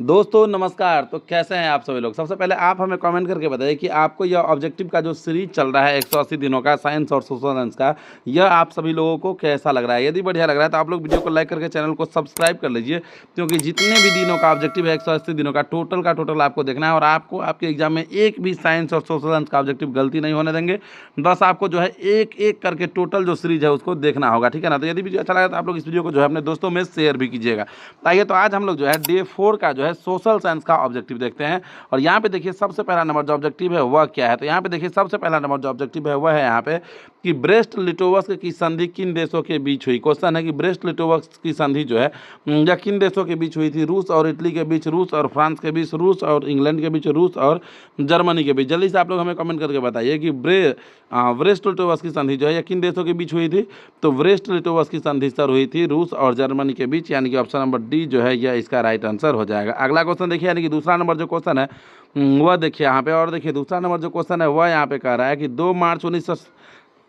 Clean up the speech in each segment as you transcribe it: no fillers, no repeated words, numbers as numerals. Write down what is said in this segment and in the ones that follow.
दोस्तों नमस्कार। तो कैसे हैं आप सभी लोग। सबसे पहले आप हमें कमेंट करके बताइए कि आपको यह ऑब्जेक्टिव का जो सीरीज चल रहा है 180 दिनों का साइंस और सोशल साइंस का, यह आप सभी लोगों को कैसा लग रहा है। यदि बढ़िया लग रहा है तो आप लोग वीडियो को लाइक करके चैनल को सब्सक्राइब कर लीजिए, क्योंकि जितने भी दिनों का ऑब्जेक्टिव है 180 दिनों का टोटल आपको देखना है और आपको आपके एग्जाम में एक भी साइंस और सोशल साइंस का ऑब्जेक्टिव गलती नहीं होने देंगे। बस आपको जो है एक एक करके टोटल जो सीरीज है उसको देखना होगा, ठीक है ना। तो यदि वीडियो अच्छा लगा तो आप लोग इस वीडियो को जो है अपने दोस्तों में शेयर भी कीजिएगा। आइए तो आज हम लोग जो है डे 4 का जो है सोशल साइंस का ऑब्जेक्टिव देखते हैं। और यहाँ पे देखिए सबसे पहला नंबर जो ऑब्जेक्टिव है वह क्या है। तो यहाँ पे देखिए सबसे पहला नंबर जो ऑब्जेक्टिव है वह है यहाँ पे कि ब्रेस्ट लिटोवस्क की संधि किन देशों के बीच हुई। क्वेश्चन है कि ब्रेस्ट लिटोवस्क की संधि जो है या किन देशों के बीच हुई थी। रूस और इटली के बीच, रूस और फ्रांस के बीच, रूस और इंग्लैंड के बीच, रूस और जर्मनी के बीच। जल्दी से आप लोग हमें कमेंट करके बताइए कि ब्रेस्ट लिटोवस्क की संधि जो है या किन देशों के बीच हुई थी। तो ब्रेस्ट लिटोवस्क की संधि सर हुई थी रूस और जर्मनी के बीच, यानी कि ऑप्शन नंबर डी जो है यह इसका राइट आंसर हो जाएगा। अगला क्वेश्चन देखिए, यानी कि दूसरा नंबर जो क्वेश्चन है वह देखिए यहाँ पे। और देखिए दूसरा नंबर जो क्वेश्चन है वह यहाँ पे कह रहा है कि 2 मार्च 1900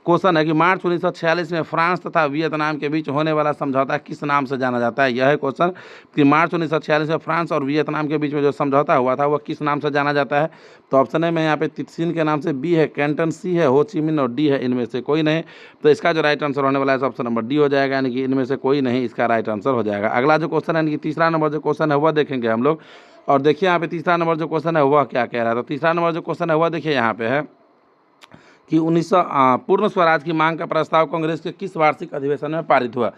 क्वेश्चन है कि मार्च 1946 में फ्रांस तथा वियतनाम के बीच होने वाला समझौता किस नाम से जाना जाता है। यह है क्वेश्चन कि मार्च 1946 में फ्रांस और वियतनाम के बीच में जो समझौता हुआ था वह किस नाम से जाना जाता है। तो ऑप्शन ए में यहाँ पे तितसिन के नाम से, बी है कैंटन, सी है हो ची मिन और डी है इनमें से कोई नहीं। तो इसका जो राइट आंसर होने वाला है ऑप्शन नंबर डी हो जाएगा, यानी कि इनमें से कोई नहीं इसका राइट आंसर हो जाएगा। अगला जो क्वेश्चन है यानी कि तीसरा नंबर जो क्वेश्चन है वह देखेंगे हम लोग। और देखिए यहाँ पे तीसरा नंबर जो क्वेश्चन है वह क्या कह रहा है। तो तीसरा नंबर जो क्वेश्चन है वह देखिए यहाँ पे है कि 1900 पूर्ण स्वराज की मांग का प्रस्ताव कांग्रेस के किस वार्षिक अधिवेशन में पारित हुआ।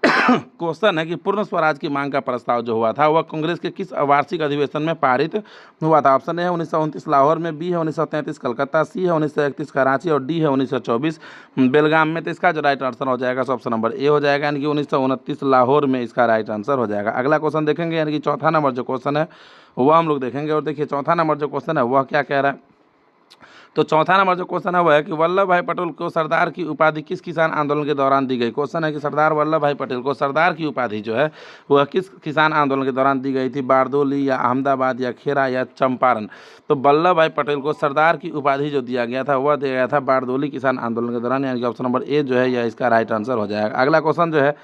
क्वेश्चन है कि पूर्ण स्वराज की मांग का प्रस्ताव जो हुआ था वह कांग्रेस के किस वार्षिक अधिवेशन में पारित हुआ था। ऑप्शन ए है 1929 लाहौर में, बी है 1933 कलकत्ता, सी है 1931 कराची और डी है 1924 बेलगाम में। तो इसका जो राइट आंसर हो जाएगा ऑप्शन नंबर ए हो जाएगा, यानी कि 1929 लाहौर में इसका राइट आंसर हो जाएगा। अगला क्वेश्चन देखेंगे, यानी कि चौथा नंबर जो क्वेश्चन है वह हम लोग देखेंगे। और देखिए चौथा नंबर जो क्वेश्चन है वह क्या कह रहा है। तो चौथा नंबर जो क्वेश्चन है वह है कि वल्लभ भाई पटेल को सरदार की उपाधि किस किसान आंदोलन के दौरान दी गई। क्वेश्चन है कि सरदार वल्लभ भाई पटेल को सरदार की उपाधि जो है वह किस किसान आंदोलन के दौरान दी गई थी। बारदोली या अहमदाबाद या खेरा या चंपारण। तो वल्लभ भाई पटेल को सरदार की उपाधि जो दिया गया था वह दिया गया था बारदोली किसान आंदोलन के दौरान, यानी कि ऑप्शन नंबर ए जो है यह इसका राइट आंसर हो जाएगा। अगला क्वेश्चन जो है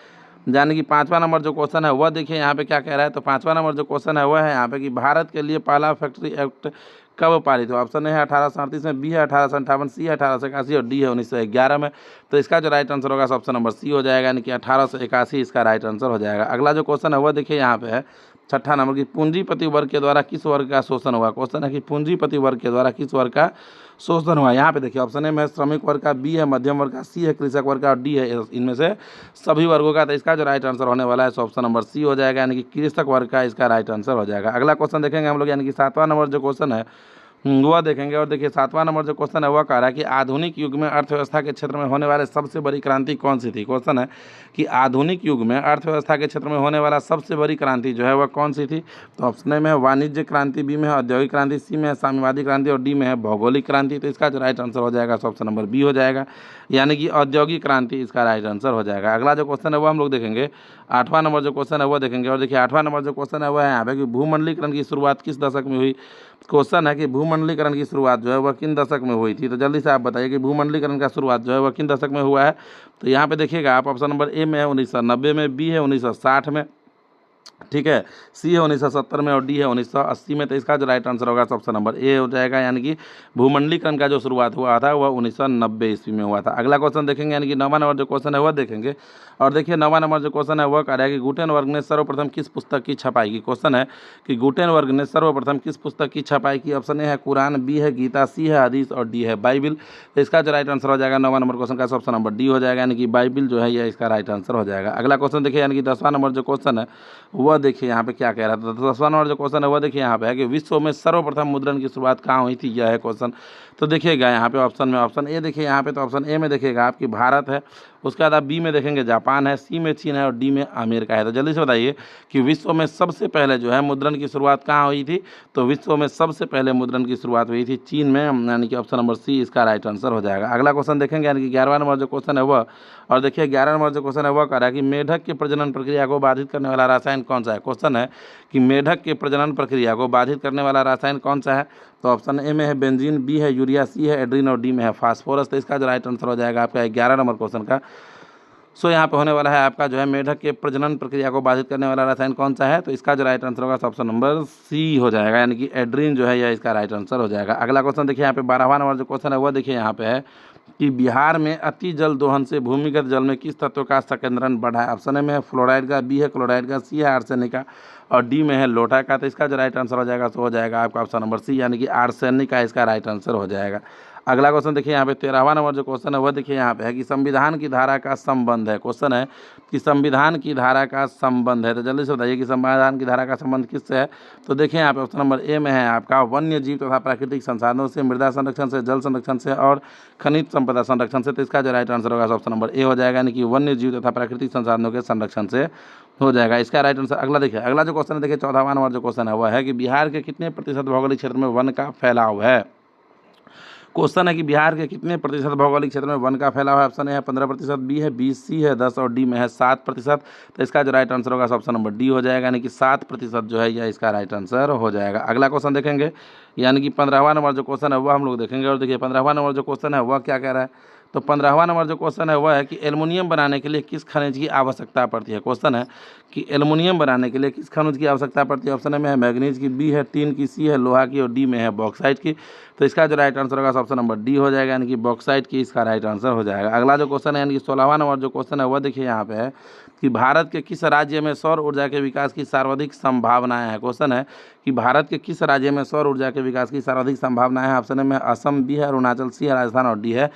यानी कि पांचवा नंबर जो क्वेश्चन है वह देखिए यहाँ पे क्या कह रहा है। तो पांचवा नंबर जो क्वेश्चन है वह है यहाँ पे कि भारत के लिए पहला फैक्ट्री एक्ट कब पारित हुआ। ऑप्शन ए है 1838 में, बी है 1858, सी है 1881 और डी है 1911 में। तो इसका जो राइट आंसर होगा ऑप्शन नंबर सी हो जाएगा, यानी कि 1881 इसका राइट आंसर हो जाएगा। अगला जो क्वेश्चन है वह देखिए यहाँ पे है छठा नंबर की पूंजीपति वर्ग के द्वारा किस वर्ग का शोषण हुआ। क्वेश्चन है कि पूंजीपति वर्ग के द्वारा किस वर्ग का शोषण हुआ। यहाँ पे देखिए ऑप्शन ए में श्रमिक वर्ग का, बी है मध्यम वर्ग का, सी है कृषक वर्ग का और डी है इनमें से सभी वर्गों का। तो इसका जो राइट आंसर होने वाला है ऑप्शन नंबर सी हो जाएगा, यानी कि कृषक वर्ग का इसका राइट आंसर हो जाएगा। अगला क्वेश्चन देखेंगे हम लोग, यानी कि सातवां नंबर जो क्वेश्चन है वह देखेंगे। और देखिए सातवां नंबर जो क्वेश्चन है वह कह रहा है कि आधुनिक युग में अर्थव्यवस्था के क्षेत्र में होने वाले सबसे बड़ी क्रांति कौन सी थी। क्वेश्चन है कि आधुनिक युग में अर्थव्यवस्था के क्षेत्र में होने वाला सबसे बड़ी क्रांति जो है वह कौन सी थी। तो ऑप्शन ए में है वाणिज्य क्रांति, बी में है औद्योगिक क्रांति, सी में है साम्यवादी क्रांति और डी में है भौगोलिक क्रांति। तो इसका जो राइट आंसर हो जाएगा ऑप्शन नंबर बी हो जाएगा, यानी कि औद्योगिक क्रांति इसका राइट आंसर हो जाएगा। अगला जो क्वेश्चन है वह हम लोग देखेंगे। आठवां नंबर जो क्वेश्चन है वह देखेंगे। और देखिए आठवां नंबर जो क्वेश्चन है वह है यहाँ पे कि भूमंडलीकरण की शुरुआत किस दशक में हुई। क्वेश्चन है कि भूमंडलीकरण की शुरुआत जो है वह किन दशक में हुई थी। तो जल्दी से आप बताइए कि भूमंडलीकरण का शुरुआत जो है वह किन दशक में हुआ है। तो यहाँ पे देखिएगा आप ऑप्शन नंबर ए में है 1990 में, बी है 1960 में, ठीक है, सी है 1970 में और डी है 1980 में। तो इसका जो राइट आंसर होगा ऑप्शन नंबर ए हो जाएगा, यानी कि भूमंडलीकरण का जो शुरुआत हुआ था वह 1990 ईस्वी में हुआ था। अगला क्वेश्चन देखेंगे, यानी कि नौवां नंबर जो क्वेश्चन है वह देखेंगे। और देखिए नौवां नंबर जो क्वेश्चन है वह कह रहा है कि गुटेनबर्ग ने सर्वप्रथम किस पुस्तक की छपाई की। क्वेश्चन है कि गुटेनबर्ग ने सर्वप्रथम किस पुस्तक की छपाई की। ऑप्शन ए है कुरान, बी है गीता, सी है हदीस और डी है बाइबिल। तो इसका जो राइट आंसर हो जाएगा नौवां नंबर क्वेश्चन का ऑप्शन नंबर डी हो जाएगा, यानी कि बाइबिल जो है यह इसका राइट आंसर हो जाएगा। अगला क्वेश्चन देखिए, यानी कि 10वां नंबर जो क्वेश्चन है वह देखिए यहाँ पे क्या कह रहा था। तो 10वां नंबर जो क्वेश्चन है वह देखिए यहाँ पे है कि विश्व में सर्वप्रथम मुद्रण की शुरुआत कहाँ हुई थी, यह है क्वेश्चन। तो देखिएगा यहाँ पे ऑप्शन में ऑप्शन ए देखिए यहाँ पे। तो ऑप्शन ए में देखिएगा आपकी भारत है, उसके बाद आप बी में देखेंगे जापान है, सी में चीन है और डी में अमेरिका है। तो जल्दी से बताइए कि विश्व में सबसे पहले जो है मुद्रण की शुरुआत कहाँ हुई थी। तो विश्व में सबसे पहले मुद्रण की शुरुआत हुई थी चीन में, यानी कि ऑप्शन नंबर सी इसका राइट आंसर हो जाएगा। अगला क्वेश्चन देखेंगे, यानी कि 11वां नंबर जो क्वेश्चन है वह। और देखिए 11वां नंबर जो क्वेश्चन है वह कह रहा है कि मेढक की प्रजनन प्रक्रिया को बाधित करने वाला रसायन कौन सा है। क्वेश्चन है कि मेढक के प्रजनन प्रक्रिया को बाधित करने वाला रसायन कौन सा है। तो ऑप्शन ए में है बेंजीन, बी है यूरिया, सी है एड्रीन और डी में है फास्फोरस। तो इसका जो राइट आंसर हो जाएगा आपका 11 नंबर क्वेश्चन का सो यहाँ पे होने वाला है आपका जो है मेढक के प्रजनन प्रक्रिया को बाधित करने वाला रसायन कौन सा है, तो इसका जो राइट आंसर होगा ऑप्शन नंबर सी हो जाएगा, यानी कि एड्रीन जो है यह इसका राइट आंसर हो जाएगा। अगला क्वेश्चन देखिए यहाँ पे 12वां नंबर जो क्वेश्चन है वह देखिए यहाँ पे है कि बिहार में अति जल दोहन से भूमिगत जल में किस तत्व का संकेंद्रण बढ़ा है। ऑप्शन ए में है फ्लोराइड का, बी है क्लोराइड का, सी है आर्सेनिक का और डी में है लोटा का। तो इसका जो राइट आंसर हो जाएगा सो हो जाएगा आपका ऑप्शन नंबर सी, यानी कि आर्सेनिक का इसका राइट आंसर हो जाएगा। अगला क्वेश्चन देखिए यहाँ पे 13वां नंबर जो क्वेश्चन है वह देखिए यहाँ पे है कि संविधान की धारा का संबंध है। क्वेश्चन है कि संविधान की धारा का संबंध है, तो जल्दी से बताइए कि संविधान की धारा का संबंध किससे है। तो देखिए यहाँ पे ऑप्शन नंबर ए में है आपका वन्य जीव तथा प्राकृतिक संसाधनों से, मृदा संरक्षण से, जल संरक्षण से और खनिज संपदा संरक्षण से। तो इसका जो राइट आंसर होगा ऑप्शन नंबर ए हो जाएगा, यानी कि वन्य जीव तथा प्राकृतिक संसाधनों के संरक्षण से हो जाएगा इसका राइट आंसर। अगला देखिए, अगला जो क्वेश्चन है देखिए 14वां नंबर जो क्वेश्चन है वह है कि बिहार के कितने प्रतिशत भौगोलिक क्षेत्र में वन का फैलाव है। क्वेश्चन है कि बिहार के कितने प्रतिशत भौगोलिक क्षेत्र में वन का फैलाव है। ऑप्शन ए है 15%, बी है 20, सी है 10 और डी में है 7%। तो इसका जो राइट आंसर होगा ऑप्शन नंबर डी हो जाएगा, यानी कि 7% जो है यह इसका राइट आंसर हो जाएगा। अगला क्वेश्चन देखेंगे, यानी कि 15वां नंबर जो क्वेश्चन है वह हम लोग देखेंगे। और देखिए 15वां नंबर जो क्वेश्चन है वह क्या कह रहा है, तो 15वां नंबर जो क्वेश्चन है वह है कि एल्युमिनियम बनाने के लिए किस खनिज की आवश्यकता पड़ती है। क्वेश्चन है कि एल्युमिनियम बनाने के लिए किस खनिज की आवश्यकता पड़ती है। ऑप्शन ए में है मैग्नीज की, बी है टीन की, सी है लोहा की और डी में है बॉक्साइट की। तो इसका जो राइट आंसर होगा ऑप्शन नंबर डी हो जाएगा, यानी कि बॉक्साइट की इसका राइट आंसर हो जाएगा। अगला जो क्वेश्चन है यानी कि 16वां नंबर जो क्वेश्चन है वह देखिए यहाँ पे है कि भारत के किस राज्य में सौर ऊर्जा के विकास की सर्वाधिक संभावनाएं हैं। क्वेश्चन है कि भारत के किस राज्य में सौर ऊर्जा के विकास की सर्वाधिक संभावनाएं हैं। ऑप्शन ए में असम, बी है अरुणाचल, सी है राजस्थान और डी है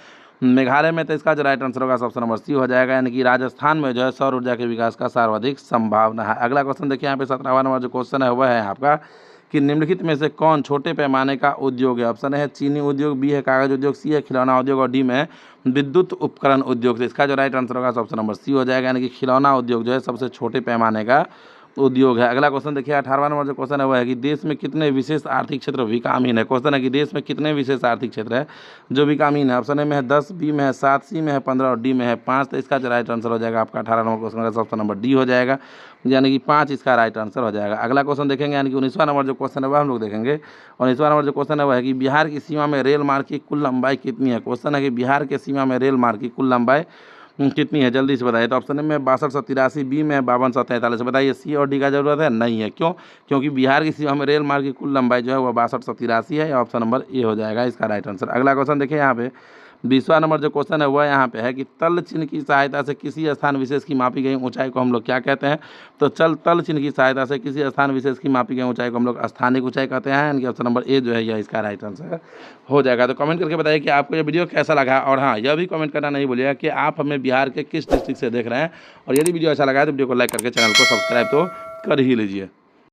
मेघालय में। तो इसका जो राइट आंसर होगा ऑप्शन नंबर सी हो जाएगा, यानी कि राजस्थान में जो है सौर ऊर्जा के विकास का सर्वाधिक संभावना है। अगला क्वेश्चन देखिए यहाँ पे 17वां नंबर जो क्वेश्चन है वह है आपका कि निम्नलिखित में से कौन छोटे पैमाने का उद्योग है। ऑप्शन है चीनी उद्योग, बी है कागज उद्योग, सी है खिलौना उद्योग और डी में है विद्युत उपकरण उद्योग। तो इसका जो राइट आंसर होगा ऑप्शन नंबर सी हो जाएगा, यानी कि खिलौना उद्योग जो है सबसे छोटे पैमाने का उद्योग है। अगला क्वेश्चन देखिए 18वां नंबर जो क्वेश्चन है वह है कि देश में कितने विशेष आर्थिक क्षेत्र विकामीन है। क्वेश्चन है कि देश में कितने विशेष आर्थिक क्षेत्र है जो विकामीन है। ऑप्शन ए में है 10, बी में है 7, सी में है 15 और डी में है 5। तो इसका जो राइट आंसर हो जाएगा आपका 18 नंबर क्वेश्चन का ऑप्शन नंबर डी हो जाएगा, यानी कि 5 इसका राइट आंसर हो जाएगा। अगला क्वेश्चन देखेंगे, यानी कि 19वां नंबर जो क्वेश्चन है वह हम लोग देखेंगे। 19वां नंबर जो क्वेश्चन है वह है कि बिहार की सीमा में रेल मार्ग की कुल लंबाई कितनी है। क्वेश्चन है कि बिहार के सीमा में रेल मार्ग की कुल लंबाई कितनी है, जल्दी से बताइए। तो ऑप्शन ए में 6283, बी में 5243। बताइए सी और डी का जरूरत है नहीं है, क्यों? क्योंकि बिहार की सीमा में रेल मार्ग की कुल लंबाई जो है वह 6283 है। ऑप्शन नंबर ए हो जाएगा इसका राइट आंसर। अगला क्वेश्चन देखिए यहाँ पे 20वां नंबर जो क्वेश्चन है वह यहाँ पे है कि तल चिन्ह की सहायता से किसी स्थान विशेष की मापी गई ऊंचाई को हम लोग क्या कहते हैं। तो तल चिन्ह की सहायता से किसी स्थान विशेष की मापी गई ऊंचाई को हम लोग स्थानिक ऊंचाई कहते हैं, यानी कि ऑप्शन नंबर ए जो है यह इसका राइट आंसर हो जाएगा। तो कमेंट करके बताइए कि आपको ये वीडियो कैसा लगा, और हाँ यह भी कमेंट करना नहीं भूलिएगा कि आप हमें बिहार के किस डिस्ट्रिक्ट से देख रहे हैं। और यदि वीडियो अच्छा लगा है तो वीडियो को लाइक करके चैनल को सब्सक्राइब तो कर ही लीजिए।